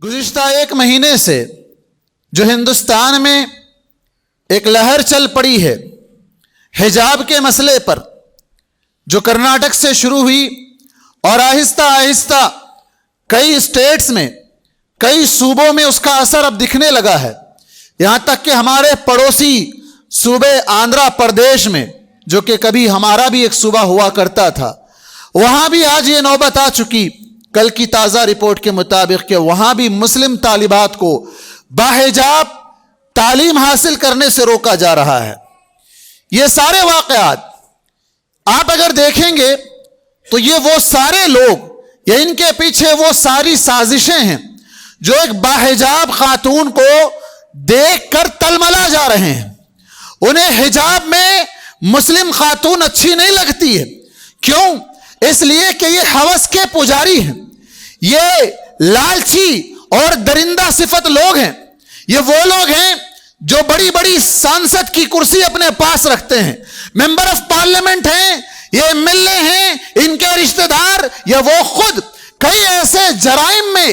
گزشتہ ایک مہینے سے جو ہندوستان میں ایک لہر چل پڑی ہے حجاب کے مسئلے پر، جو کرناٹک سے شروع ہوئی اور آہستہ آہستہ کئی اسٹیٹس میں، کئی صوبوں میں اس کا اثر اب دکھنے لگا ہے، یہاں تک کہ ہمارے پڑوسی صوبے آندھرا پردیش میں، جو کہ کبھی ہمارا بھی ایک صوبہ ہوا کرتا تھا، وہاں بھی آج یہ نوبت آ چکی کل کی تازہ رپورٹ کے مطابق کہ وہاں بھی مسلم طالبات کو باحجاب تعلیم حاصل کرنے سے روکا جا رہا ہے۔ یہ سارے واقعات آپ اگر دیکھیں گے تو یہ وہ سارے لوگ یا ان کے پیچھے وہ ساری سازشیں ہیں جو ایک باحجاب خاتون کو دیکھ کر تلملا جا رہے ہیں۔ انہیں حجاب میں مسلم خاتون اچھی نہیں لگتی ہے۔ کیوں؟ اس لیے کہ یہ ہوس کے پجاری ہیں، یہ لالچی اور درندہ صفت لوگ ہیں۔ یہ وہ لوگ ہیں جو بڑی بڑی سانسد کی کرسی اپنے پاس رکھتے ہیں، ممبر آف پارلیمنٹ ہیں، یہ ایم ایل اے ہیں، ان کے رشتہ دار یا وہ خود کئی ایسے جرائم میں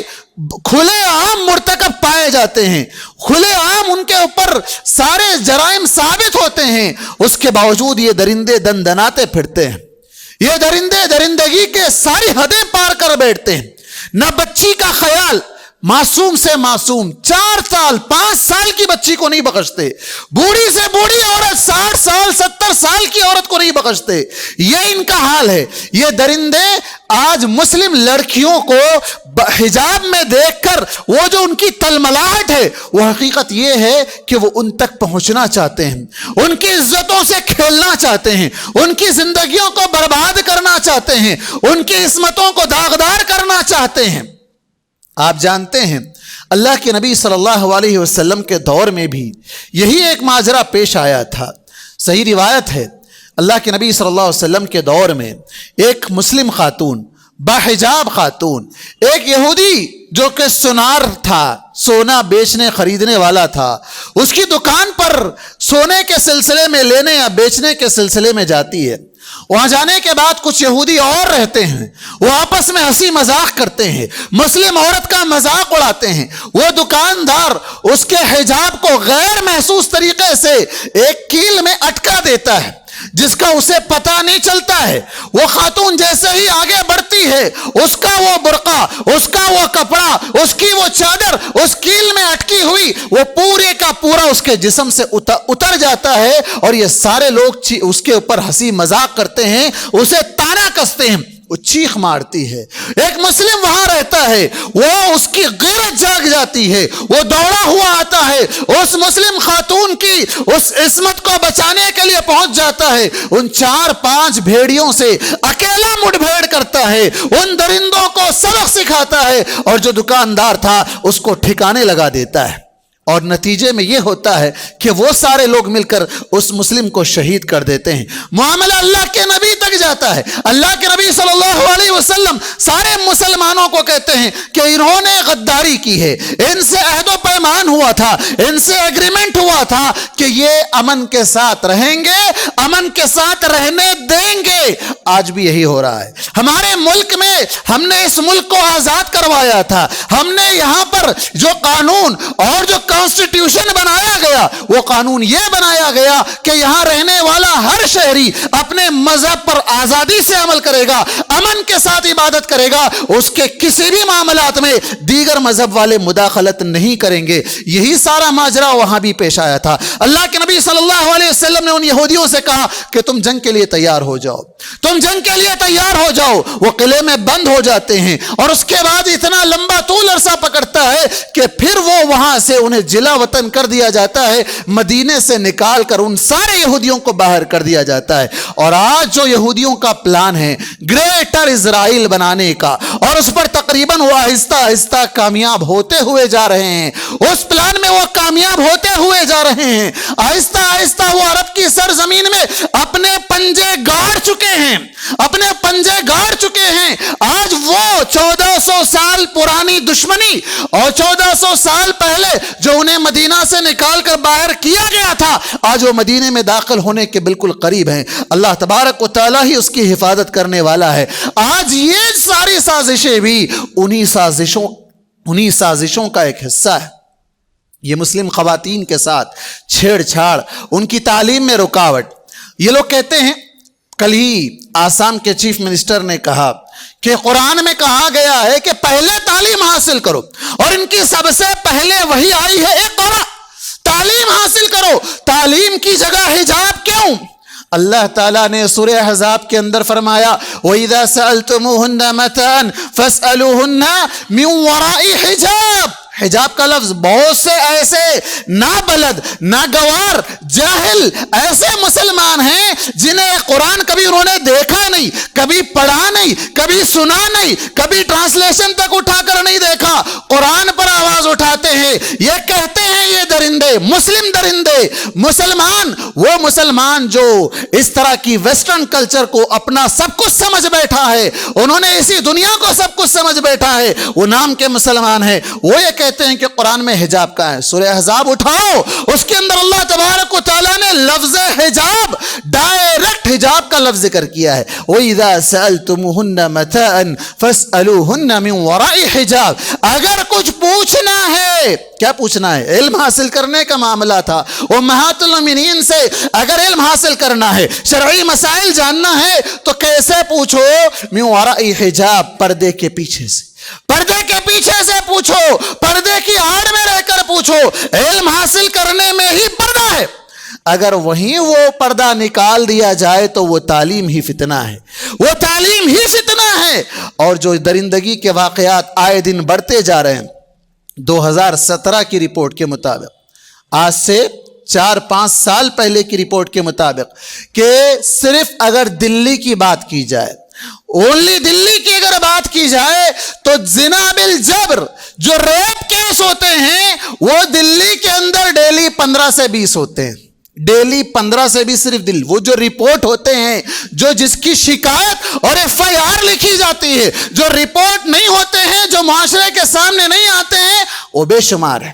کھلے عام مرتکب پائے جاتے ہیں، کھلے عام ان کے اوپر سارے جرائم ثابت ہوتے ہیں، اس کے باوجود یہ درندے دندناتے پھرتے ہیں۔ یہ درندے درندگی کے ساری حدیں پار کر بیٹھتے ہیں۔ نہ بچی کا خیال، معصوم سے معصوم 4 سال 5 سال کی بچی کو نہیں بخشتے، بوڑھی سے بوڑھی عورت 60 سال 70 سال کی عورت کو نہیں بخشتے۔ یہ ان کا حال ہے۔ یہ درندے آج مسلم لڑکیوں کو حجاب میں دیکھ کر وہ جو ان کی تلملاہٹ ہے، وہ حقیقت یہ ہے کہ وہ ان تک پہنچنا چاہتے ہیں، ان کی عزتوں سے کھیلنا چاہتے ہیں، ان کی زندگیوں کو برباد کرنا چاہتے ہیں، ان کی عصمتوں کو داغدار کرنا چاہتے ہیں۔ آپ جانتے ہیں اللہ کے نبی صلی اللہ علیہ وسلم کے دور میں بھی یہی ایک ماجرا پیش آیا تھا۔ صحیح روایت ہے، اللہ کے نبی صلی اللہ علیہ وسلم کے دور میں ایک مسلم خاتون، باحجاب خاتون، ایک یہودی جو کہ سونار تھا، سونا بیچنے خریدنے والا تھا، اس کی دکان پر سونے کے سلسلے میں لینے یا بیچنے کے سلسلے میں جاتی ہے۔ وہاں جانے کے بعد کچھ یہودی اور رہتے ہیں، وہ آپس میں ہنسی مذاق کرتے ہیں، مسلم عورت کا مذاق اڑاتے ہیں۔ وہ دکاندار اس کے حجاب کو غیر محسوس طریقے سے ایک کیل میں اٹکا دیتا ہے، جس کا اسے پتہ نہیں چلتا ہے۔ وہ خاتون جیسے ہی آگے بڑھتی ہے، اس کا وہ برقع، اس کا وہ کپڑا، اس کی وہ چادر اس کیل میں اٹکی ہوئی وہ پورے کا پورا اس کے جسم سے اتر جاتا ہے، اور یہ سارے لوگ اس کے اوپر ہنسی مذاق کرتے ہیں، اسے طعنہ کستے ہیں، وہ چیخ مارتی ہے۔ ایک مسلم وہاں رہتا ہے، وہ اس کی غیرت جاگ جاتی ہے، وہ دوڑا ہوا آتا ہے، اس مسلم خاتون کی اس عصمت کو بچانے کے لیے پہنچ جاتا ہے، ان 4-5 بھیڑیوں سے اکیلا مٹ بھیڑ کرتا ہے، ان درندوں کو سبق سکھاتا ہے، اور جو دکاندار تھا اس کو ٹھکانے لگا دیتا ہے۔ اور نتیجے میں یہ ہوتا ہے کہ وہ سارے لوگ مل کر اس مسلم کو شہید کر دیتے ہیں۔ معاملہ اللہ کے نبی تک جاتا ہے۔ اللہ کے نبی صلی اللہ علیہ وسلم سارے مسلمانوں کو کہتے ہیں کہ انہوں نے غداری کی ہے، ان سے عہد و پیمان ہوا تھا، ان سے ایگریمنٹ ہوا تھا کہ یہ امن کے ساتھ رہیں گے، امن کے ساتھ رہنے دیں گے۔ آج بھی یہی ہو رہا ہے۔ ہمارے ملک میں ہم نے اس ملک کو آزاد کروایا تھا، ہم نے یہاں پر جو قانون اور جو کانسٹیٹیوشن بنایا گیا، وہ قانون یہ بنایا گیا کہ یہاں رہنے والا ہر شہری اپنے مذہب پر آزادی سے عمل کرے گا، امن کے ساتھ عبادت کرے گا، اس کے کسی بھی معاملات میں دیگر مذہب والے مداخلت نہیں کریں گے۔ یہی سارا ماجرا وہاں بھی پیش آیا تھا۔ اللہ کے نبی صلی اللہ علیہ وسلم نے ان یہودیوں سے کہا کہ تم جنگ کے لیے تیار ہو جاؤ، تم جنگ کے لیے تیار ہو جاؤ۔ وہ قلعے میں بند ہو جاتے ہیں، اور اس کے بعد اتنا لمبا طول عرصہ پکڑتا ہے کہ پھر وہ وہاں سے انہیں جلا وطن کر دیا جاتا ہے، مدینے سے نکال کر ان سارے یہودیوں کو باہر کر دیا جاتا ہے۔ اور آج جو یہودیوں کا پلان ہے گریٹر اسرائیل بنانے کا، اور اس پر تقریباً وہ آہستہ آہستہ کامیاب ہوتے ہوئے جا رہے ہیں، اس پلان میں وہ کامیاب ہوتے ہوئے جا رہے ہیں۔ آہستہ آہستہ وہ عرب کی سرزمین میں اپنے پنجے گاڑ چکے ہیں، اپنے پنجے گاڑ چکے ہیں۔ آج وہ 1400 سال پرانی دشمنی اور 1400 سال پہلے جو انہیں مدینہ سے نکال کر باہر کیا گیا تھا، آج وہ مدینے میں داخل ہونے کے بالکل قریب ہیں۔ اللہ تبارک و تعالیٰ ہی اس کی حفاظت کرنے والا ہے۔ آج یہ ساری سازشیں بھی انہی سازشوں انہی سازشوں کا ایک حصہ ہے یہ مسلم خواتین کے ساتھ چھیڑ چھاڑ، ان کی تعلیم میں رکاوٹ۔ یہ لوگ کہتے ہیں، کل ہی آسام کے چیف منسٹر نے کہا کہ قرآن میں کہا گیا ہے کہ پہلے تعلیم حاصل کرو، اور ان کی سب سے پہلے وہی آئی ہے اقرا، تعلیم حاصل کرو، تعلیم کی جگہ حجاب کیوں؟ اللہ تعالیٰ نے سورہ احزاب کے اندر فرمایا وَإِذَا سَأَلْتُمُوهُنَّ مَتَاعًا فَاسْأَلُوهُنَّ مِنْ وَرَاءِ حِجَاب۔ حجاب کا لفظ بہت سے ایسے نابلد، ناگوار، جاہل ایسے مسلمان ہیں جنہیں قرآن کبھی انہوں نے دیکھا نہیں، کبھی پڑھا نہیں، کبھی سنا نہیں، کبھی ٹرانسلیشن تک اٹھا کر نہیں دیکھا، قرآن پر آواز اٹھاتے ہیں، یہ کہتے ہیں یہ درندے، مسلم درندے، مسلمان، وہ مسلمان جو اس طرح کی ویسٹرن کلچر کو اپنا سب کچھ سمجھ بیٹھا ہے، انہوں نے اسی دنیا کو سب کچھ سمجھ بیٹھا ہے، وہ نام کے مسلمان ہیں، وہ یہ کہتے ہیں کہ قرآن میں حجاب کا ہے۔ سورہ احزاب اٹھاؤ، اس کے اندر اللہ تبارک و تعالیٰ نے لفظ حجاب، ڈائریکٹ حجاب کا لفظ ذکر کیا ہے۔ وَإِذَا سَأَلْتُمُوهُنَّ مَتَاعًا فَاسْأَلُوهُنَّ مِنْ وَرَاءِ حِجَاب۔ اگر کچھ پوچھنا ہے، کیا پوچھنا ہے؟ علم حاصل کرنے کا معاملہ تھا، امہات المؤمنین سے اگر علم حاصل کرنا ہے، شرعی مسائل جاننا ہے تو کیسے پوچھو؟ من وراء حجاب، پردے کے پیچھے سے، پردے کے پیچھے سے پوچھو، پردے کی آڑ میں رہ کر پوچھو۔ علم حاصل کرنے میں ہی پردہ ہے، اگر وہیں وہ پردہ نکال دیا جائے تو وہ تعلیم ہی فتنہ ہے، وہ تعلیم ہی فتنہ ہے۔ اور جو درندگی کے واقعات آئے دن بڑھتے جا رہے ہیں، 2017 کی رپورٹ کے مطابق، آج سے 4-5 سال پہلے کی رپورٹ کے مطابق، کہ صرف اگر دلی کی بات کی جائے، اونلی دلی کی اگر بات کی جائے تو زنا بالجبر جو ریپ کیس ہوتے ہیں وہ دلی کے اندر ڈیلی 15 سے 20 ہوتے ہیں، ڈیلی 15 سے 20 صرف دلی، وہ جو رپورٹ ہوتے ہیں، جو جس کی شکایت اور FIR لکھی جاتی ہے، جو رپورٹ نہیں ہوتے ہیں، جو معاشرے کے سامنے نہیں آتے ہیں، وہ بے شمار ہیں۔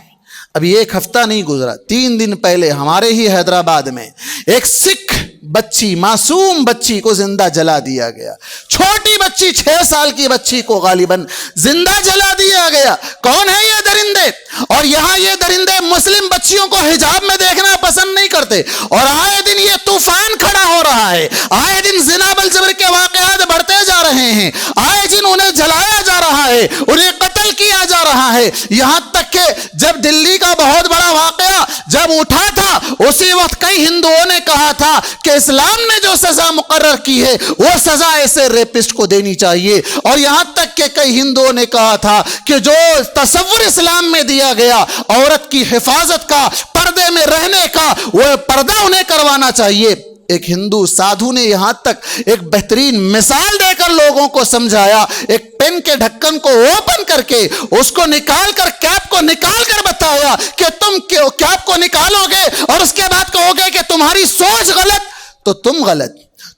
ابھی ایک ہفتہ نہیں گزرا، 3 دن پہلے ہمارے ہی حیدرآباد میں ایک سکھ بچی، معصوم بچی کو زندہ جلا دیا گیا، چھوٹی بچی 6 سال کی بچی کو غالباً زندہ جلا دیا گیا۔ کون ہے یہ درندے؟ اور یہاں یہ درندے مسلم بچیوں کو حجاب میں دیکھنا پسند نہیں کرتے، اور آئے دن یہ طوفان کھڑا ہو رہا ہے، آئے دن زنا بالجبر کے واقعات بڑھتے جا رہے ہیں، آئے دن انہیں جلایا جا رہا ہے، انہیں قتل کیا جا رہا ہے۔ یہاں تک کہ جب دلی کا بہت بڑا واقعہ جب اٹھا تھا، اسی وقت کئی ہندوؤں نے کہا تھا کہ اسلام نے جو سزا مقرر کی ہے وہ سزا ایسے ریپسٹ کو دینی چاہیے، اور یہاں تک کہ کئی ہندوؤں نے کہا تھا کہ جو تصور اسلام میں دیا گیا عورت کی حفاظت کا، پردے میں رہنے کا، وہ پردہ انہیں کروانا چاہیے۔ ایک ہندو سادھو نے یہاں تک ایک بہترین مثال دے کر لوگوں کو سمجھایا، ایک پین کے ڈھکن کو اوپن کر کے اس کو نکال کر، کیپ کو نکال کر بتایا کہ تم کیپ کو نکالو گے اور اس کے بعد کہو گے کہ تمہاری سوچ غلط تو تم غلط،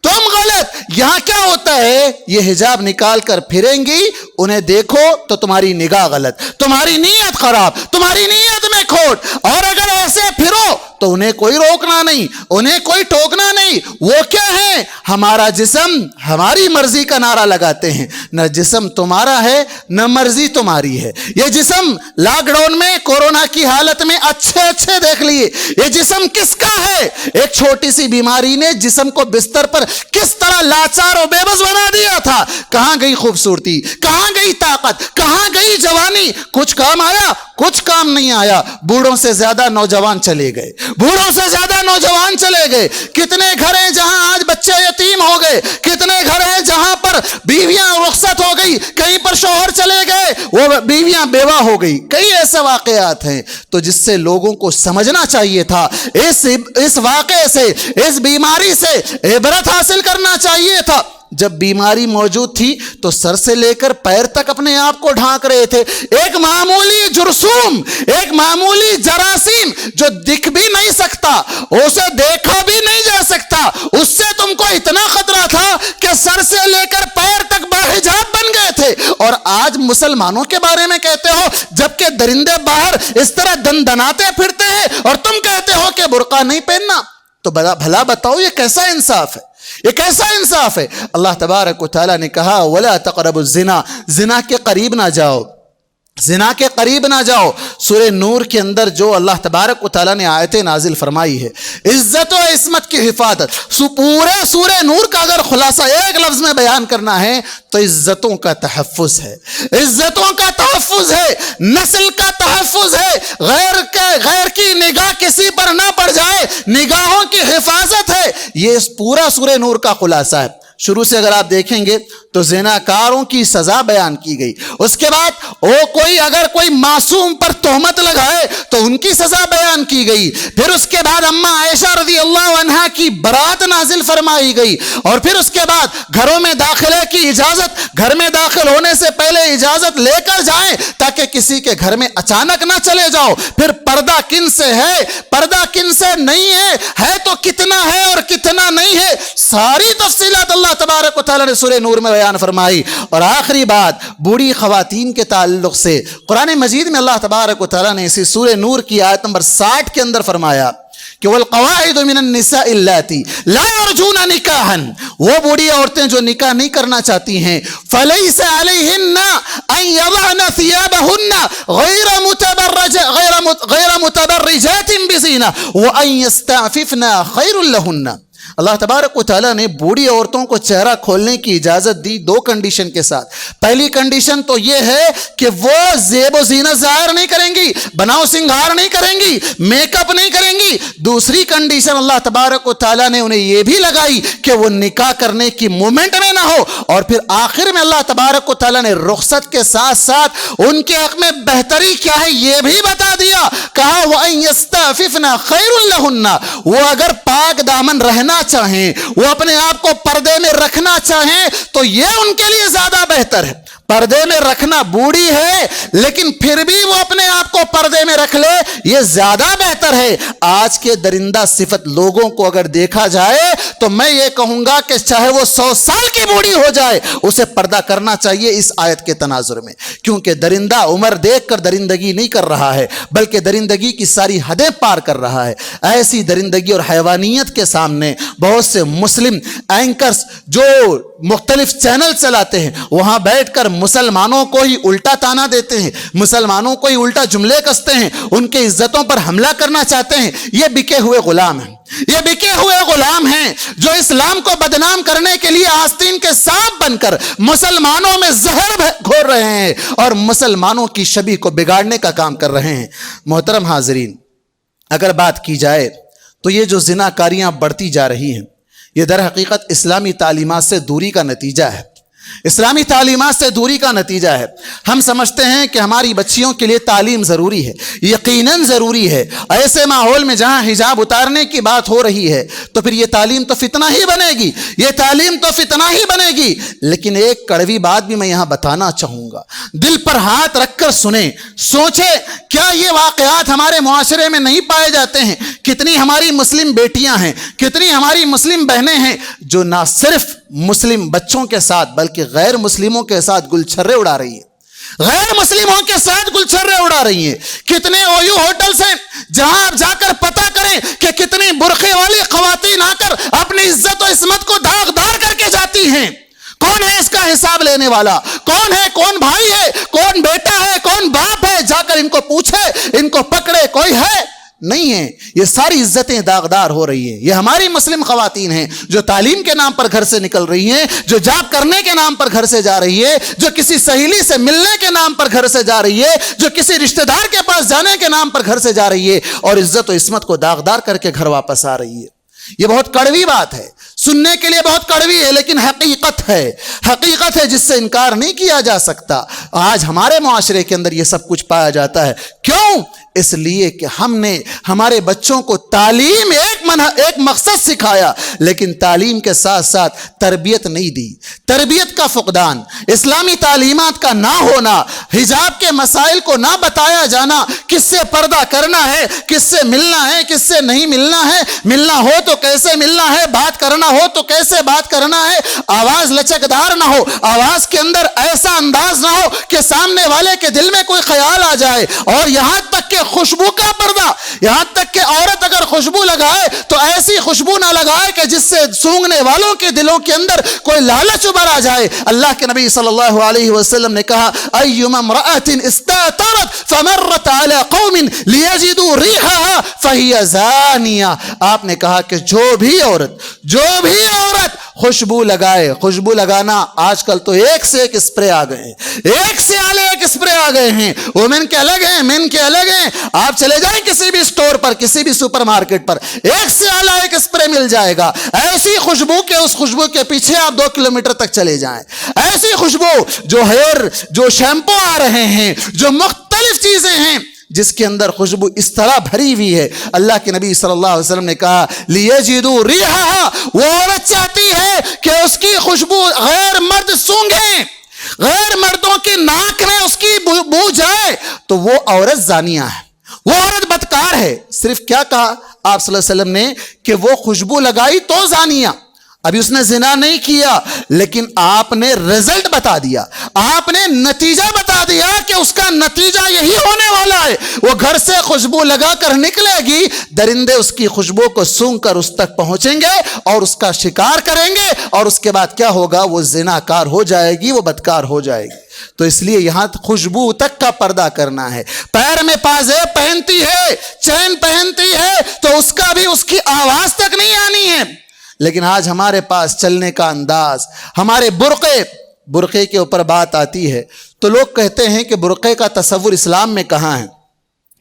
تم غلط۔ یہاں کیا ہوتا ہے؟ یہ حجاب نکال کر پھریں گی، انہیں دیکھو تو تمہاری نگاہ غلط، تمہاری نیت خراب، تمہاری نیت میں کھوٹ، اور اگر ایسے پھرو تو انہیں کوئی روکنا نہیں، انہیں کوئی ٹوکنا نہیں۔ وہ کیا ہے؟ ہمارا جسم ہماری مرضی کا نعرہ لگاتے ہیں، نہ جسم تمہارا ہے نہ مرضی تمہاری ہے۔ یہ جسم لاک ڈاؤن میں، کورونا کی حالت میں اچھے دیکھ لیے، یہ جسم کس کا ہے؟ ایک چھوٹی سی بیماری نے جسم کو بستر پر کس طرح لاچار و بے بس بنا دیا تھا۔ کہاں گئی خوبصورتی؟ کہاں گئی طاقت؟ کہاں گئی جوانی؟ کچھ کام آیا؟ کچھ کام نہیں آیا۔ بوڑھوں سے زیادہ نوجوان چلے گئے، بوڑھوں سے زیادہ نوجوان چلے گئے۔ کتنے گھر ہیں جہاں آج بچے یتیم ہو گئے، کتنے گھر ہیں جہاں پر بیویاں رخصت ہو گئی، کہیں پر شوہر چلے گئے، وہ بیویاں بیوہ ہو گئی۔ کئی ایسے واقعات ہیں تو جس سے لوگوں کو سمجھنا چاہیے تھا، اس واقعے سے، اس بیماری سے عبرت حاصل کرنا چاہیے تھا۔ جب بیماری موجود تھی تو سر سے لے کر پیر تک اپنے آپ کو ڈھانک رہے تھے۔ ایک معمولی جرثوم، ایک معمولی جراثیم جو دکھ بھی نہیں سکتا، اسے دیکھا بھی نہیں جا سکتا، اس سے تم کو اتنا خطرہ تھا کہ سر سے لے کر پیر تک باحجاب بن گئے تھے، اور آج مسلمانوں کے بارے میں کہتے ہو، جبکہ درندے باہر اس طرح دندناتے پھرتے ہیں اور تم کہتے ہو کہ برقع نہیں پہننا۔ تو بھلا بتاؤ یہ کیسا انصاف ہے؟ یہ کیسا انصاف ہے؟ اللہ تبارک و تعالیٰ نے کہا وَلَا تَقْرَبُوا الزِّنَا، زنا کے قریب نہ جاؤ۔ زنا کے قریب نہ جاؤ۔ سورہ نور کے اندر جو اللہ تبارک و تعالیٰ نے آیتیں نازل فرمائی ہے عزت و عصمت کی حفاظت، پورے سورہ نور کا اگر خلاصہ ایک لفظ میں بیان کرنا ہے تو عزتوں کا تحفظ ہے، عزتوں کا تحفظ ہے، نسل کا تحفظ ہے، غیر کی نگاہ کسی پر نہ پڑ جائے، نگاہوں کی حفاظت ہے، یہ پورا سورہ نور کا خلاصہ ہے۔ شروع سے اگر آپ دیکھیں گے تو زناکاروں کی سزا بیان کی گئی، اس کے بعد اگر کوئی معصوم پر تہمت لگائے تو ان کی سزا بیان کی گئی، پھر اس کے بعد اماں عائشہ رضی اللہ عنہا کی برات نازل فرمائی گئی، اور پھر اس کے بعد گھروں میں داخلے کی اجازت، گھر میں داخل ہونے سے پہلے اجازت لے کر جائیں تاکہ کسی کے گھر میں اچانک نہ چلے جاؤ، پھر پردہ کن سے ہے، پردہ کن سے نہیں ہے تو کتنا ہے اور کتنا نہیں ہے، ساری تفصیلات اللہ تبارک و تعالیٰ نے سورہ نور میں بیان فرمائی۔ اور آخری بات بوڑھی خواتین کے تعلق سے قرآن مجید میں اللہ تبارک و تعالیٰ نے اسی سورہ نور کی آیت نمبر 60 کے اندر فرمایا کہ والقواعد من النساء اللاتی لا يرجون نکاحا، وہ بوڑھی عورتیں جو نکاح نہیں کرنا چاہتی ہیں، فلیس علیہن ان یضعن ثیابہن غیر متبرجات بزینہ وان یستعففن خیر لہن۔ اللہ تبارک و تعالیٰ نے بوڑھی عورتوں کو چہرہ کھولنے کی اجازت دی دو کنڈیشن کے ساتھ۔ پہلی کنڈیشن تو یہ ہے کہ وہ زیب و زینت ظاہر نہیں کریں گی، بناؤ سنگھار نہیں کریں گی، میک اپ نہیں کریں گی۔ دوسری کنڈیشن اللہ تبارک و تعالیٰ نے انہیں یہ بھی لگائی کہ وہ نکاح کرنے کی مومنٹ میں نہ ہو، اور پھر آخر میں اللہ تبارک و تعالیٰ نے رخصت کے ساتھ ساتھ ان کے حق میں بہتری کیا ہے یہ بھی بتا دیا، کہا وَأَن يَسْتَعْفِفْنَ خَيْرٌ لَهُنَّ، وہ اگر پاک دامن رہنا چاہیں، وہ اپنے آپ کو پردے میں رکھنا چاہیں تو یہ ان کے لیے زیادہ بہتر ہے۔ پردے میں رکھنا، بوڑھی ہے لیکن پھر بھی وہ اپنے آپ کو پردے میں رکھ لے، یہ زیادہ بہتر ہے۔ آج کے درندہ صفت لوگوں کو اگر دیکھا جائے تو میں یہ کہوں گا کہ چاہے وہ 100 سال کی بوڑھی ہو جائے اسے پردہ کرنا چاہیے اس آیت کے تناظر میں، کیونکہ درندہ عمر دیکھ کر درندگی نہیں کر رہا ہے بلکہ درندگی کی ساری حدیں پار کر رہا ہے۔ ایسی درندگی اور حیوانیت کے سامنے بہت سے مسلم اینکرز جو مختلف چینل چلاتے ہیں وہاں بیٹھ کر مسلمانوں کو ہی الٹا تانا دیتے ہیں، مسلمانوں کو ہی الٹا جملے کستے ہیں، ان کے عزتوں پر حملہ کرنا چاہتے ہیں۔ یہ بکے ہوئے غلام ہیں، یہ بکے ہوئے غلام ہیں جو اسلام کو بدنام کرنے کے لیے آستین کے سانپ بن کر مسلمانوں میں زہر گھور رہے ہیں اور مسلمانوں کی شبیہ کو بگاڑنے کا کام کر رہے ہیں۔ محترم حاضرین، اگر بات کی جائے تو یہ جو زناکاریاں بڑھتی جا رہی ہیں یہ در حقیقت اسلامی تعلیمات سے دوری کا نتیجہ ہے، اسلامی تعلیمات سے دوری کا نتیجہ ہے۔ ہم سمجھتے ہیں کہ ہماری بچیوں کے لیے تعلیم ضروری ہے، یقیناً ضروری ہے۔ ایسے ماحول میں جہاں حجاب اتارنے کی بات ہو رہی ہے تو پھر یہ تعلیم تو فتنہ ہی بنے گی، یہ تعلیم تو فتنہ ہی بنے گی۔ لیکن ایک کڑوی بات بھی میں یہاں بتانا چاہوں گا، دل پر ہاتھ رکھ کر سنیں، سوچیں کیا یہ واقعات ہمارے معاشرے میں نہیں پائے جاتے ہیں؟ کتنی ہماری مسلم بیٹیاں ہیں، کتنی ہماری مسلم بہنیں ہیں جو نہ صرف مسلم بچوں کے ساتھ بلکہ غیر مسلموں کے ساتھ گلچھرے اڑا رہی ہیں، غیر مسلموں کے ساتھ گلچھرے اڑا رہی ہیں۔ کتنے اویو ہوٹلز ہیں جہاں آپ جا کر پتہ کریں کہ کتنی برقعے والی خواتین آ کر اپنی عزت و عصمت کو داغدار کر کے جاتی ہیں۔ کون ہے اس کا حساب لینے والا؟ کون ہے؟ کون بھائی ہے؟ کون بیٹا ہے؟ کون باپ ہے؟ جا کر ان کو پوچھے، ان کو پکڑے، کوئی ہے؟ نہیں ہے۔ یہ ساری عزتیں داغدار ہو رہی ہیں۔ یہ ہماری مسلم خواتین ہیں جو تعلیم کے نام پر گھر سے نکل رہی ہیں، جو جاب کرنے کے نام پر گھر سے جا رہی ہے، جو کسی سہیلی سے ملنے کے نام پر گھر سے جا رہی ہے، جو کسی رشتہ دار کے پاس جانے کے نام پر گھر سے جا رہی ہے اور عزت و عصمت کو داغدار کر کے گھر واپس آ رہی ہے۔ یہ بہت کڑوی بات ہے، سننے کے لیے بہت کڑوی ہے لیکن حقیقت ہے، حقیقت ہے جس سے انکار نہیں کیا جا سکتا۔ آج ہمارے معاشرے کے اندر یہ سب کچھ پایا جاتا ہے۔ کیوں؟ اس لیے کہ ہم نے ہمارے بچوں کو تعلیم ایک مقصد سکھایا لیکن تعلیم کے ساتھ ساتھ تربیت نہیں دی۔ تربیت کا فقدان، اسلامی تعلیمات کا نہ ہونا، حجاب کے مسائل کو نہ بتایا جانا، کس سے پردہ کرنا ہے، کس سے ملنا ہے، کس سے نہیں ملنا ہے، ملنا ہو تو کیسے ملنا ہے، بات کرنا ہو تو کیسے بات کرنا ہے، آواز لچکدار نہ ہو، آواز کے اندر ایسا انداز نہ ہو کہ سامنے والے کے دل میں کوئی خیال آ جائے، اور یہاں تک کہ خوشبو کا پردہ، یہاں تک کہ عورت اگر خوشبو لگائے تو ایسی خوشبو نہ لگائے کہ جس سے سونگھنے والوں کے دلوں کے اندر کوئی لالچ ابھر آ جائے۔ اللہ کے نبی صلی اللہ علیہ وسلم نے کہا ایما امرأۃ استأثرت فمرت علی قوم لیجدوا ریحها فہی زانیہ۔ آپ نے کہا کہ جو بھی عورت خوشبو لگائے، خوشبو لگانا آج کل تو ایک سے ایک اسپرے آ گئے ہیں، ایک سے ایک اسپرے آ گئے ہیں، وومن کے الگ ہیں، مین کے الگ ہیں۔ آپ چلے جائیں کسی بھی اسٹور پر، کسی بھی سپر مارکیٹ پر، ایک سے اعلیٰ ایک اسپرے مل جائے گا، ایسی خوشبو کہ اس خوشبو کے پیچھے آپ 2 کلومیٹر تک چلے جائیں، ایسی خوشبو جو شیمپو آ رہے ہیں، جو مختلف چیزیں ہیں جس کے اندر خوشبو اس طرح بھری ہوئی ہے۔ اللہ کے نبی صلی اللہ علیہ وسلم نے کہا لیجدوا ریحها، وہ عورت چاہتی ہے کہ اس کی خوشبو غیر مرد سونگھیں، غیر مردوں کی ناک میں اس کی بو جائے، تو وہ عورت زانیہ ہے، وہ عورت بدکار ہے۔ صرف کیا کہا آپ صلی اللہ علیہ وسلم نے کہ وہ خوشبو لگائی تو زانیہ، ابھی اس نے زنا نہیں کیا، لیکن آپ نے رزلٹ بتا دیا، آپ نے نتیجہ بتا دیا کہ اس کا نتیجہ یہی ہونے والا ہے۔ وہ گھر سے خوشبو لگا کر نکلے گی، درندے اس کی خوشبو کو سونگھ کر اس تک پہنچیں گے اور اس کا شکار کریں گے، اور اس کے بعد کیا ہوگا؟ وہ زناکار ہو جائے گی، وہ بدکار ہو جائے گی۔ تو اس لیے یہاں خوشبو تک کا پردہ کرنا ہے۔ پیر میں پازیب پہنتی ہے، چین پہنتی ہے، تو اس کا بھی اس کی آواز تک نہیں آنی ہے۔ لیکن آج ہمارے پاس چلنے کا انداز، ہمارے برقعے کے اوپر بات آتی ہے تو لوگ کہتے ہیں کہ برقعے کا تصور اسلام میں کہاں ہے،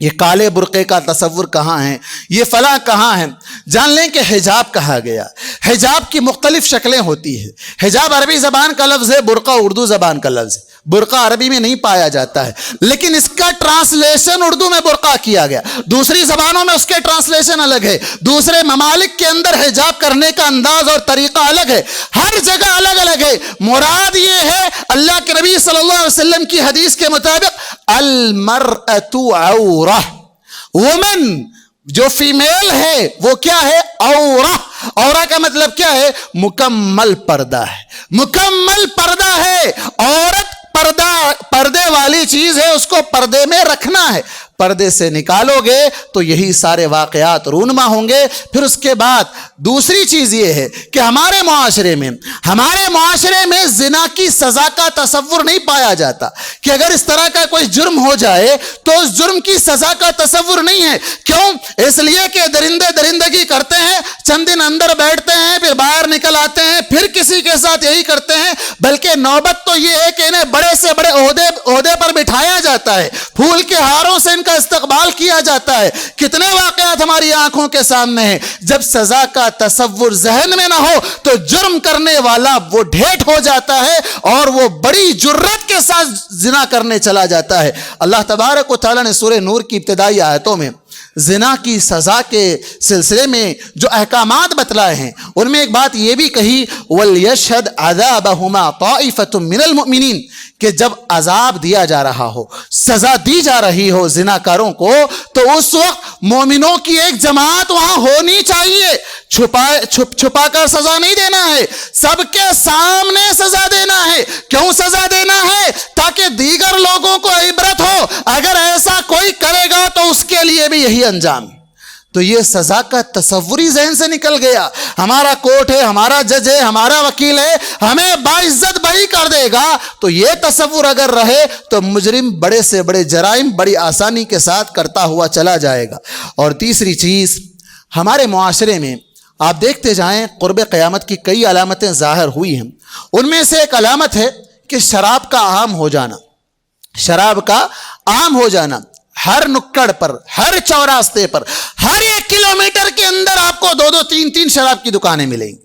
یہ کالے برقعے کا تصور کہاں ہے، یہ فلاں کہاں ہے۔ جان لیں کہ حجاب کہا گیا، حجاب کی مختلف شکلیں ہوتی ہیں۔ حجاب عربی زبان کا لفظ ہے، برقع اردو زبان کا لفظ ہے۔ برقع عربی میں نہیں پایا جاتا ہے، لیکن اس کا ٹرانسلیشن اردو میں برقع کیا گیا، دوسری زبانوں میں اس کے ٹرانسلیشن الگ ہے، دوسرے ممالک کے اندر حجاب کرنے کا انداز اور طریقہ الگ ہے، ہر جگہ الگ الگ ہے۔ مراد یہ ہے اللہ کے نبی صلی اللہ علیہ وسلم کی حدیث کے مطابق المرأۃ عورہ، وومن جو فیمیل ہے وہ کیا ہے؟ عورہ۔ عورہ کا مطلب کیا ہے؟ مکمل پردہ ہے، مکمل پردہ ہے۔ عورت پردے والی چیز ہے، اس کو پردے میں رکھنا ہے۔ پردے سے نکالو گے تو یہی سارے واقعات رونما ہوں گے۔ پھر اس کے بعد دوسری چیز یہ ہے کہ ہمارے معاشرے میں زنا کی سزا کا تصور نہیں پایا جاتا کہ اگر اس طرح کا کوئی جرم ہو جائے تو اس جرم کی سزا کا تصور نہیں ہے۔ کیوں؟ اس لیے کہ درندے درندگی کرتے ہیں، چند دن اندر بیٹھتے ہیں، پھر باہر نکل آتے ہیں، پھر کسی کے ساتھ یہی کرتے ہیں۔ بلکہ نوبت تو یہ ہے کہ انہیں بڑے سے بڑے عہدے پر بٹھایا جاتا ہے، پھول کے ہاروں سے کا استقبال کیا جاتا ہے۔ کتنے واقعات ہماری آنکھوں کے سامنے ہیں۔ جب سزا کا تصور ذہن میں نہ ہو تو جرم کرنے والا وہ ڈھیٹ ہو جاتا ہے اور وہ بڑی جرت کے ساتھ زنا کرنے چلا جاتا ہے۔ اللہ تبارک و تعالیٰ نے سورہ نور کی ابتدائی آیتوں میں زنا کی سزا کے سلسلے میں جو احکامات بتلائے ہیں ان میں ایک بات یہ بھی کہی وَلْيَشْهَدْ عَذَابَهُمَا طَائِفَةٌ مِّنَ الْمُؤْمِنِينَ، کہ جب عذاب دیا جا رہا ہو، سزا دی جا رہی ہو زناکاروں کو، تو اس وقت مومنوں کی ایک جماعت وہاں ہونی چاہیے۔ چھپا کر سزا نہیں دینا ہے، سب کے سامنے سزا دینا ہے۔ کیوں سزا دینا ہے؟ تاکہ دیگر لوگوں کو عبرت ہو، اگر ایسا کوئی کرے گا تو اس کے لیے بھی یہی انجام۔ تو یہ سزا کا تصوری ذہن سے نکل گیا۔ ہمارا کورٹ ہے، ہمارا جج ہے، ہمارا وکیل ہے، ہمیں باعزت بری کر دے گا، تو یہ تصور اگر رہے تو مجرم بڑے سے بڑے جرائم بڑی آسانی کے ساتھ کرتا ہوا چلا جائے گا۔ اور تیسری چیز، ہمارے معاشرے میں آپ دیکھتے جائیں قرب قیامت کی کئی علامتیں ظاہر ہوئی ہیں۔ ان میں سے ایک علامت ہے کہ شراب کا عام ہو جانا، شراب کا عام ہو جانا۔ ہر نکڑ پر، ہر چوراستے پر، ہر 1 کلومیٹر کے اندر آپ کو 2 3 شراب کی دکانیں ملیں گی۔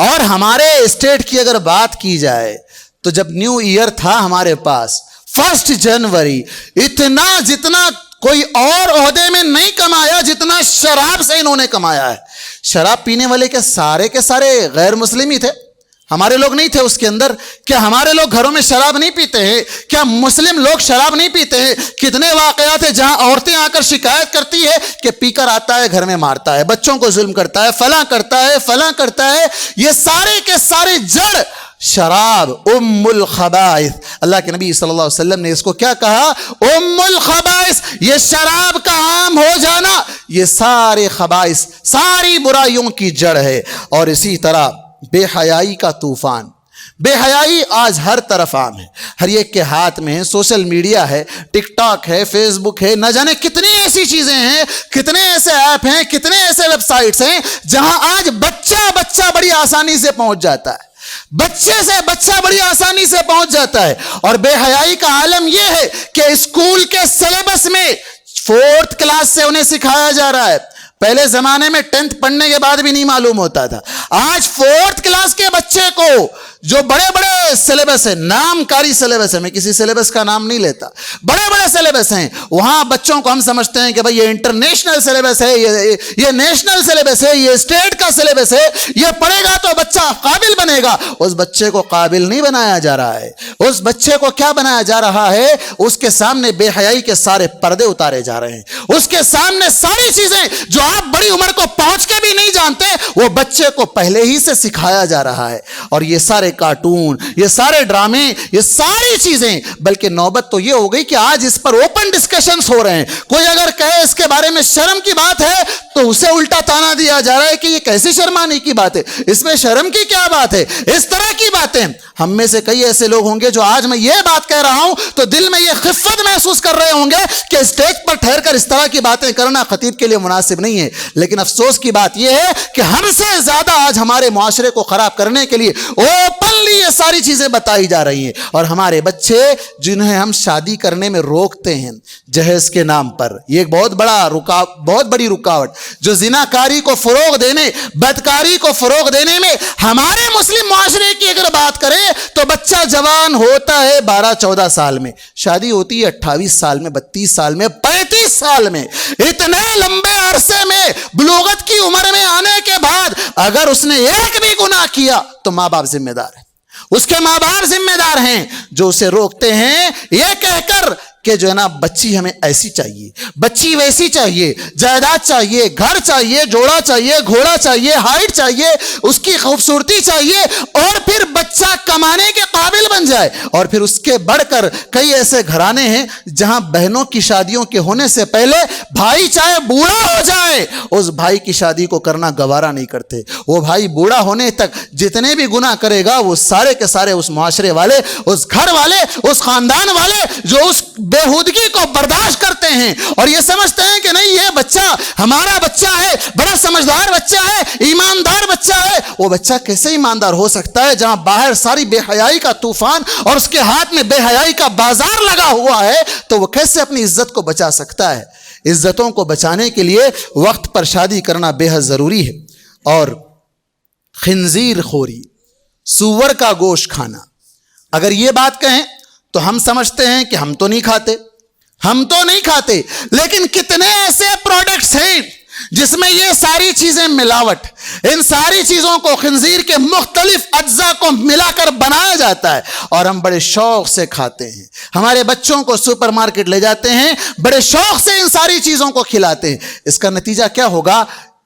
اور ہمارے اسٹیٹ کی اگر بات کی جائے تو جب نیو ایئر تھا ہمارے پاس 1 جنوری، جتنا کوئی اور عہدے میں نہیں کمایا جتنا شراب سے انہوں نے کمایا ہے۔ شراب پینے والے کے سارے غیر مسلم ہی تھے، ہمارے لوگ نہیں تھے اس کے اندر۔ کیا ہمارے لوگ گھروں میں شراب نہیں پیتے ہیں؟ کیا مسلم لوگ شراب نہیں پیتے ہیں؟ کتنے واقعات ہیں جہاں عورتیں آ کر شکایت کرتی ہے کہ پی کر آتا ہے، گھر میں مارتا ہے، بچوں کو ظلم کرتا ہے، فلاں کرتا ہے۔ یہ سارے کے سارے جڑ شراب، ام الخبائث۔ اللہ کے نبی صلی اللہ علیہ وسلم نے اس کو کیا کہا؟ ام الخبائث۔ یہ شراب کا عام ہو جانا یہ سارے خبائث، ساری برائیوں کی جڑ ہے۔ اور اسی طرح بے حیائی کا طوفان، بے حیائی آج ہر طرف عام ہے، ہر ایک کے ہاتھ میں ہے، سوشل میڈیا ہے، ٹک ٹاک ہے، فیس بک ہے، نہ جانے کتنی ایسی چیزیں ہیں، کتنے ایسے ایپ ہیں، کتنے ایسے ویب سائٹس ہیں جہاں آج بچہ بڑی آسانی سے پہنچ جاتا ہے، بچہ بڑی آسانی سے پہنچ جاتا ہے۔ اور بے حیائی کا عالم یہ ہے کہ اسکول کے سلیبس میں 4th کلاس سے انہیں سکھایا جا رہا ہے۔ پہلے زمانے میں 10th پڑھنے کے بعد بھی نہیں معلوم ہوتا تھا، آج 4th کلاس کے بچے کو جو بڑے بڑے سلیبس ہیں، نام کاری سلیبس ہے، میں کسی سلیبس کا نام نہیں لیتا، بڑے بڑے سلیبس ہیں، وہاں بچوں کو ہم سمجھتے ہیں کہ بھئی یہ انٹرنیشنل سلیبس ہے، یہ نیشنل سلیبس ہے، یہ اسٹیٹ کا سلیبس ہے، یہ پڑھے گا تو بچہ قابل بنے گا۔ اس بچے کو قابل نہیں بنایا جا رہا ہے، اس بچے کو کیا بنایا جا رہا ہے؟ اس کے سامنے بے حیائی کے سارے پردے اتارے جا رہے ہیں، اس کے سامنے ساری چیزیں جو آپ بڑی عمر کو پہنچ کے بھی نہیں جانتے وہ بچے کو پہلے ہی سے سکھایا جا رہا ہے۔ اور یہ سارے کارٹون، یہ سارے ڈرامے، یہ ساری چیزیں، بلکہ نوبت تو یہ ہو گئی کہ آج اس پر اوپن ڈسکشنز ہو رہے ہیں۔ کوئی اگر کہے اس کے بارے میں شرم کی بات ہے تو اسے الٹا تانا دیا جا رہا ہے کہ یہ کیسی شرمانے کی بات ہے، اس میں شرم کی کیا بات ہے؟ اس طرح کی باتیں ہم میں سے کئی ایسے لوگ ہوں گے جو آج میں یہ بات کہہ رہا ہوں تو دل میں یہ خفت محسوس کر رہے ہوں گے کہ اسٹیج پر ٹھہر کر اس طرح کی باتیں کرنا خطیب کے لیے مناسب نہیں ہے۔ لیکن افسوس کی بات یہ ہے کہ ہم سے زیادہ آج ہمارے معاشرے کو خراب کرنے کے لیے اوپنلی یہ ساری چیزیں بتائی جا رہی ہیں۔ اور ہمارے بچے جنہیں ہم شادی کرنے میں روکتے ہیں جہیز کے نام پر، یہ ایک بہت بڑی رکاوٹ جو زناکاری کو فروغ دینے، بدکاری کو فروغ دینے میں ہمارے مسلم معاشرے کی اگر بات کریں تو بچہ جوان ہوتا ہے 12-14 سال میں، شادی ہوتی ہے 28 سال میں، 32 سال میں، 35 سال میں۔ اتنے لمبے عرصے میں بلوغت کی عمر میں آنے کے بعد اگر اس نے ایک بھی گناہ کیا تو ماں باپ ذمہ دار ہیں، اس کے ماں باپ ذمہ دار ہیں جو اسے روکتے ہیں یہ کہہ کر کہ جو ہے نا بچی ہمیں ایسی چاہیے، بچی ویسی چاہیے، جائیداد چاہیے، گھر چاہیے، جوڑا چاہیے، گھوڑا چاہیے، ہائٹ چاہیے، اس کی خوبصورتی چاہیے، اور پھر بچہ کمانے کے قابل بن جائے۔ اور پھر اس کے بڑھ کر کئی ایسے گھرانے ہیں جہاں بہنوں کی شادیوں کے ہونے سے پہلے بھائی چاہے بوڑھا ہو جائے اس بھائی کی شادی کو کرنا گوارا نہیں کرتے، وہ بھائی بوڑھا ہونے تک جتنے بھی گناہ کرے گا وہ سارے کے سارے اس معاشرے والے، اس گھر والے، اس خاندان والے جو اس بےہودگی کو برداشت کرتے ہیں اور یہ سمجھتے ہیں کہ نہیں یہ بچہ ہمارا بچہ ہے، بڑا سمجھدار بچہ ہے، ایماندار بچہ ہے۔ وہ بچہ کیسے ایماندار ہو سکتا ہے جہاں باہر ساری بے حیائی کا طوفان اور اس کے ہاتھ میں بے حیائی کا بازار لگا ہوا ہے؟ تو وہ کیسے اپنی عزت کو بچا سکتا ہے؟ عزتوں کو بچانے کے لیے وقت پر شادی کرنا بے حد ضروری ہے۔ اور خنزیر خوری، سور کا گوشت کھانا، اگر یہ بات کہیں تو ہم سمجھتے ہیں کہ ہم تو نہیں کھاتے، لیکن کتنے ایسے پروڈکٹس ہیں جس میں یہ ساری چیزیں ملاوٹ، ان ساری چیزوں کو خنزیر کے مختلف اجزاء کو ملا کر بنایا جاتا ہے اور ہم بڑے شوق سے کھاتے ہیں، ہمارے بچوں کو سپر مارکیٹ لے جاتے ہیں، بڑے شوق سے ان ساری چیزوں کو کھلاتے ہیں۔ اس کا نتیجہ کیا ہوگا؟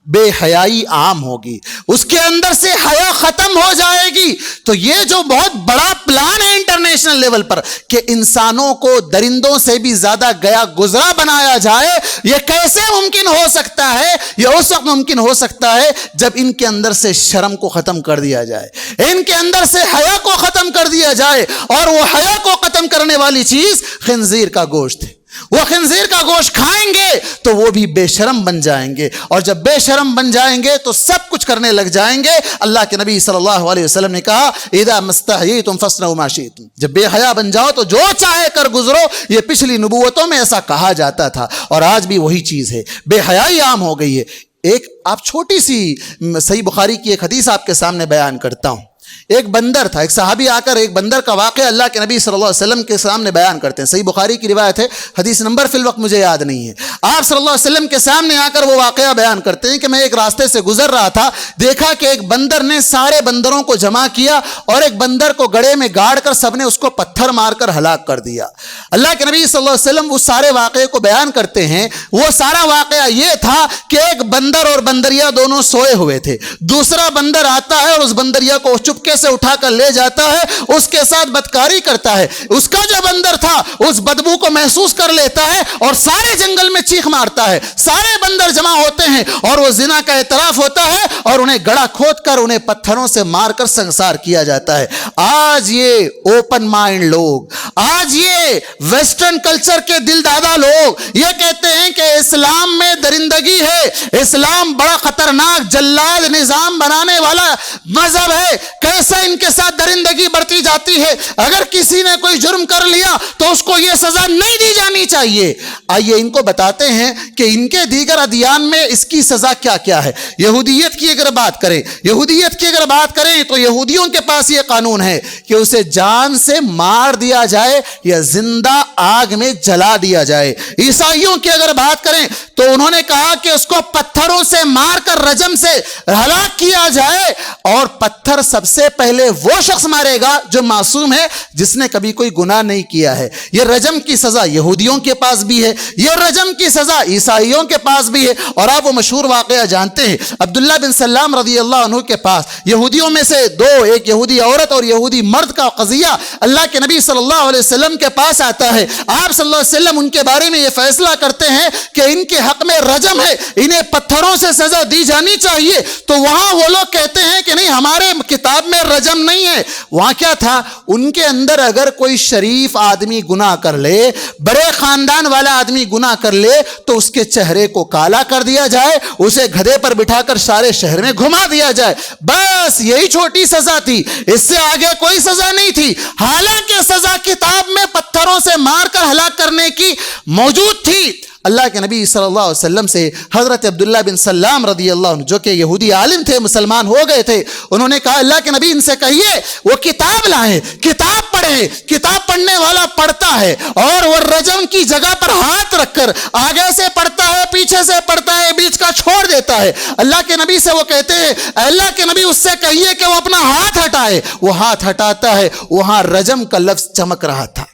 بے حیائی عام ہوگی، اس کے اندر سے حیا ختم ہو جائے گی۔ تو یہ جو بہت بڑا پلان ہے انٹرنیشنل لیول پر کہ انسانوں کو درندوں سے بھی زیادہ گیا گزرا بنایا جائے، یہ کیسے ممکن ہو سکتا ہے؟ یہ اس وقت ممکن ہو سکتا ہے جب ان کے اندر سے شرم کو ختم کر دیا جائے، ان کے اندر سے حیا کو ختم کر دیا جائے، اور وہ حیا کو ختم کرنے والی چیز خنزیر کا گوشت ہے۔ وہ خنزیر کا گوشت کھائیں گے تو وہ بھی بے شرم بن جائیں گے، اور جب بے شرم بن جائیں گے تو سب کچھ کرنے لگ جائیں گے۔ اللہ کے نبی صلی اللہ علیہ وسلم نے کہا اذا مستحییتم فاصنعوا ما شئتم، جب بے حیا بن جاؤ تو جو چاہے کر گزرو۔ یہ پچھلی نبوتوں میں ایسا کہا جاتا تھا اور آج بھی وہی چیز ہے، بے حیائی عام ہو گئی ہے۔ ایک آپ چھوٹی سی صحیح بخاری کی ایک حدیث آپ کے سامنے بیان کرتا ہوں۔ ایک بندر تھا، ایک صحابی آ کر ایک بندر کا واقعہ اللہ کے نبی صلی اللہ علیہ وسلم کے سامنے بیان کرتے ہیں، صحیح بخاری کی روایت ہے، حدیث نمبر فی الوقت مجھے یاد نہیں ہے۔ آپ صلی اللہ علیہ وسلم کے سامنے آ کر وہ واقعہ بیان کرتے ہیں کہ میں ایک راستے سے گزر رہا تھا، دیکھا کہ ایک بندر نے سارے بندروں کو جمع کیا اور ایک بندر کو گڑھے میں گاڑ کر سب نے اس کو پتھر مار کر ہلاک کر دیا۔ اللہ کے نبی صلی اللہ علیہ وسلم اس سارے واقعے کو بیان کرتے ہیں۔ وہ سارا واقعہ یہ تھا کہ ایک بندر اور بندریا دونوں سوئے ہوئے تھے، دوسرا بندر آتا ہے اور اس بندریا کو چپکے سے اٹھا کر لے جاتا ہے، اس کے ساتھ بدکاری کرتا ہے۔ اس کا جو بندر تھا اس بدبو کو محسوس کر لیتا ہے اور سارے جنگل میں چیخ مارتا ہے، سارے بندر جمع ہوتے ہیں اور وہ زنا کا اعتراف ہوتا ہے اور انہیں گڑھا کھود کر انہیں پتھروں سے مار کر سنسار کیا جاتا ہے۔ آج یہ اوپن مائنڈ لوگ، آج یہ ویسٹرن کلچر کے دل دادا لوگ یہ کہتے ہیں کہ اسلام میں درندگی ہے، اسلام بڑا خطرناک جلاد نظام بنانے والا مذہب ہے، کیسا ان کے ساتھ درندگی برتی جاتی ہے، اگر کسی نے کوئی جرم کر لیا تو اس کو یہ سزا نہیں دی جانی چاہیے۔ آئیے ان کو بتاتے ہیں کہ ان کے دیگر ادیان میں اس کی سزا کیا کیا ہے۔ یہودیت کی اگر بات کریں، تو یہودیوں کے پاس یہ قانون ہے کہ اسے جان سے مار دیا جائے یا زندہ آگ میں جلا دیا جائے۔ عیسائیوں کی اگر بات کریں تو انہوں نے کہا کہ اس کو پتھروں سے مار کر رجم سے ہلاک کیا جائے، اور پتھر سب سے پہلے وہ شخص مارے گا جو معصوم ہے، جس نے کبھی کوئی گناہ نہیں کیا ہے۔ یہ رجم کی سزا یہودیوں کے پاس بھی ہے، یہ رجم کی سزا عیسائیوں کے پاس بھی ہے۔ اور آپ وہ مشہور واقعہ جانتے ہیں، عبداللہ بن سلام رضی اللہ عنہ کے پاس یہودیوں میں سے دو، ایک یہودی عورت اور یہودی مرد کا قضیہ اللہ کے نبی صلی اللہ علیہ وسلم کے پاس آتا ہے۔ آپ صلی اللہ علیہ وسلم ان کے بارے میں یہ فیصلہ کرتے ہیں کہ ان کے حق میں رجم ہے، انہیں پتھروں سے سزا دی جانی چاہیے۔ تو وہاں وہ لوگ کہتے ہیں کہ نہیں، ہمارے کتاب میں رجم نہیں ہے۔ وہاں کیا تھا؟ ان کے اندر اگر کوئی شریف آدمی گناہ کر لے، بڑے خاندان والا آدمی گناہ کر لے، تو اس کے چہرے کو کالا کر دیا جائے، اسے گدھے پر بٹھا کر سارے شہر میں گھما دیا جائے، بس یہی چھوٹی سزا تھی، اس سے آگے کوئی سزا نہیں تھی۔ حالانکہ سزا کتاب میں پتھروں سے مار کر ہلاک کرنے کی موجود تھی۔ اللہ کے نبی صلی اللہ علیہ وسلم سے حضرت عبداللہ بن سلام رضی اللہ عنہ، جو کہ یہودی عالم تھے، مسلمان ہو گئے تھے، انہوں نے کہا اللہ کے نبی ان سے کہیے وہ کتاب لائیں، کتاب پڑھیں، کتاب پڑھنے والا پڑھتا ہے اور وہ رجم کی جگہ پر ہاتھ رکھ کر آگے سے پڑھتا ہے، پیچھے سے پڑھتا ہے، بیچ کا چھوڑ دیتا ہے۔ اللہ کے نبی سے وہ کہتے ہیں اللہ کے نبی اس سے کہیے کہ وہ اپنا ہاتھ ہٹائے۔ وہ ہاتھ ہٹاتا ہے، وہاں رجم کا لفظ چمک رہا تھا،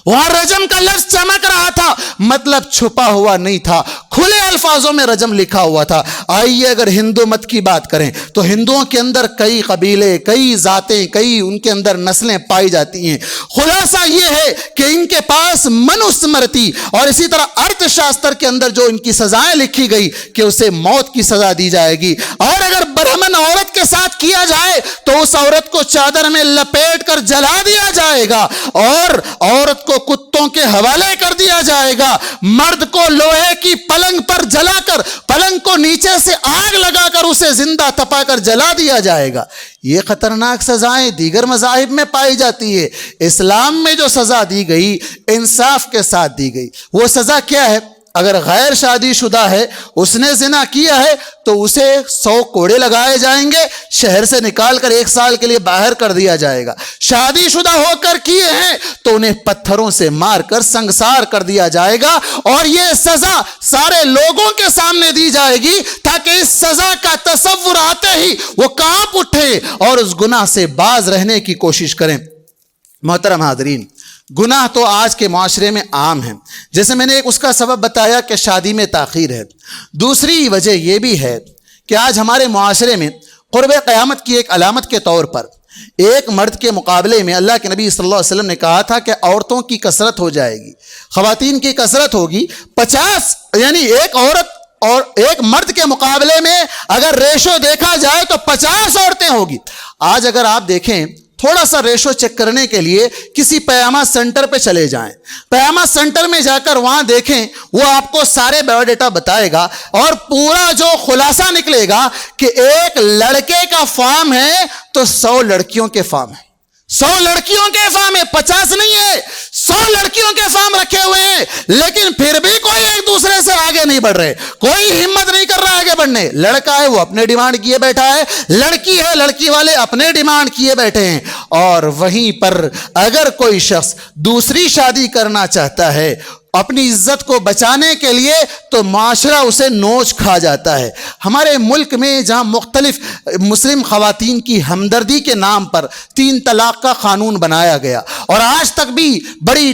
وہاں رجم کا لفظ چمک رہا تھا، مطلب چھپا ہوا نہیں تھا، کھلے الفاظوں میں رجم لکھا ہوا تھا۔ آئیے اگر ہندو مت کی بات کریں تو ہندوؤں کے اندر کئی قبیلے، کئی ذاتیں، کئی ان کے اندر نسلیں پائی جاتی ہیں۔ خلاصہ یہ ہے کہ ان کے پاس منوسمرتی اور اسی طرح ارتھ شاستر کے اندر جو ان کی سزائیں لکھی گئی کہ اسے موت کی سزا دی جائے گی، اور اگر برہمن عورت کے ساتھ کیا جائے تو اس عورت کو چادر میں لپیٹ کر جلا دیا جائے گا، اور عورت کو کتوں کے حوالے کر دیا جائے گا، مرد کو لوہے کی پلنگ پر جلا کر، پلنگ کو نیچے سے آگ لگا کر اسے زندہ تپا کر جلا دیا جائے گا۔ یہ خطرناک سزائیں دیگر مذاہب میں پائی جاتی ہے۔ اسلام میں جو سزا دی گئی انصاف کے ساتھ دی گئی۔ وہ سزا کیا ہے؟ اگر غیر شادی شدہ ہے، اس نے زنا کیا ہے، تو اسے 100 کوڑے لگائے جائیں گے، شہر سے نکال کر 1 سال کے لیے باہر کر دیا جائے گا۔ شادی شدہ ہو کر کیے ہیں تو انہیں پتھروں سے مار کر سنگسار کر دیا جائے گا، اور یہ سزا سارے لوگوں کے سامنے دی جائے گی تاکہ اس سزا کا تصور آتے ہی وہ کانپ اٹھے اور اس گناہ سے باز رہنے کی کوشش کریں۔ محترم حاضرین، گناہ تو آج کے معاشرے میں عام ہیں، جیسے میں نے ایک اس کا سبب بتایا کہ شادی میں تاخیر ہے۔ دوسری وجہ یہ بھی ہے کہ آج ہمارے معاشرے میں قرب قیامت کی ایک علامت کے طور پر ایک مرد کے مقابلے میں اللہ کے نبی صلی اللہ علیہ وسلم نے کہا تھا کہ عورتوں کی کثرت ہو جائے گی، خواتین کی کثرت ہوگی۔ 50 یعنی ایک عورت اور ایک مرد کے مقابلے میں اگر ریشو دیکھا جائے تو 50 عورتیں ہوگی۔ آج اگر آپ دیکھیں، تھوڑا سا ریشو چیک کرنے کے لیے کسی پیامہ سینٹر پہ چلے جائیں، پیامہ سینٹر میں جا کر وہاں دیکھیں، وہ آپ کو سارے بایو ڈیٹا بتائے گا اور پورا جو خلاصہ نکلے گا کہ ایک لڑکے کا فارم ہے تو 100 لڑکیوں کے فارم ہے، 100 لڑکیوں کے فارم ہے، 50 نہیں ہے، 100 لڑکیوں کے فارم رکھے ہوئے ہیں، لیکن پھر بھی کوئی ایک دوسرے سے آگے نہیں بڑھ رہے، کوئی ہمت نہیں کر رہا آگے بڑھنے۔ لڑکا ہے وہ اپنے ڈیمانڈ کیے بیٹھا ہے، لڑکی ہے لڑکی والے اپنے ڈیمانڈ کیے بیٹھے ہیں، اور وہیں پر اگر کوئی شخص دوسری شادی کرنا چاہتا ہے اپنی عزت کو بچانے کے لیے تو معاشرہ اسے نوچ کھا جاتا ہے۔ ہمارے ملک میں جہاں مختلف مسلم خواتین کی ہمدردی کے نام پر 3 طلاق کا قانون بنایا گیا، اور آج تک بھی بڑی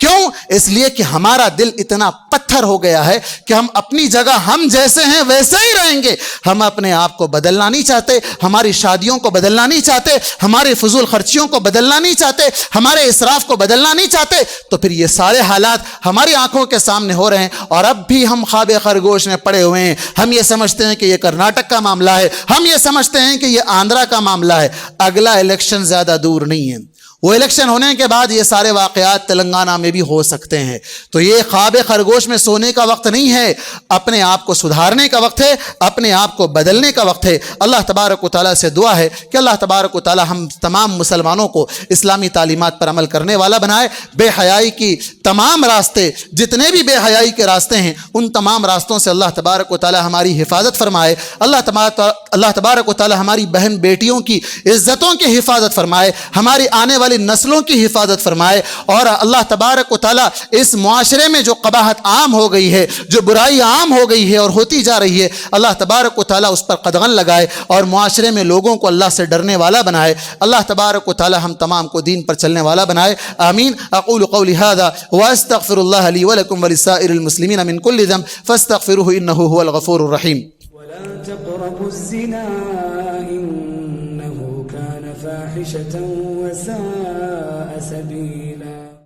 کیوں؟ اس لیے کہ ہمارا دل اتنا پتھر ہو گیا ہے کہ ہم اپنی جگہ ہم جیسے ہیں ویسے ہی رہیں گے. ہم اپنے آپ کو بدلنا نہیں چاہتے, ہماری شادیوں کو بدلنا نہیں چاہتے, ہماری فضول خرچیوں کو بدلنا نہیں چاہتے, ہمارے اسراف کو بدلنا نہیں چاہتے. تو پھر یہ سارے حالات ہماری آنکھوں کے سامنے ہو رہے ہیں اور اب بھی ہم خواب خرگوش میں پڑے ہوئے ہیں. ہم یہ سمجھتے ہیں کہ یہ کرناٹک کا معاملہ ہے, ہم یہ سمجھتے ہیں کہ یہ آندھرا کا معاملہ ہے. اگلا الیکشن زیادہ دور نہیں ہے, وہ الیکشن ہونے کے بعد یہ سارے واقعات تلنگانہ میں بھی ہو سکتے ہیں. تو یہ خواب خرگوش میں سونے کا وقت نہیں ہے, اپنے آپ کو سدھارنے کا وقت ہے, اپنے آپ کو بدلنے کا وقت ہے. اللہ تبارک و تعالیٰ سے دعا ہے کہ اللہ تبارک و تعالیٰ ہم تمام مسلمانوں کو اسلامی تعلیمات پر عمل کرنے والا بنائے. بے حیائی کی تمام راستے, جتنے بھی بے حیائی کے راستے ہیں, ان تمام راستوں سے اللہ تبارک و تعالیٰ ہماری حفاظت فرمائے. اللہ تبارک و تعالیٰ ہماری بہن بیٹیوں کی عزتوں کی حفاظت فرمائے, ہماری آنے والی نسلوں کی حفاظت فرمائے. اور اللہ تبارک و تعالیٰ اس معاشرے میں جو قباحت عام ہو گئی ہے, جو برائی عام ہو گئی ہے اور ہوتی جا رہی ہے, اللہ تبارک و تعالیٰ اس پر قدغن لگائے اور معاشرے میں لوگوں کو اللہ سے ڈرنے والا بنائے. اللہ تبارک و تعالیٰ ہم تمام کو دین پر چلنے والا بنائے. آمین. اقول قولی هذا واستغفر الله لي ولكم ولسائر المسلمين من كل ذنب فاستغفروه انه هو الغفور الرحيم. ولا تقربوا الزنا إنه كان فاحشة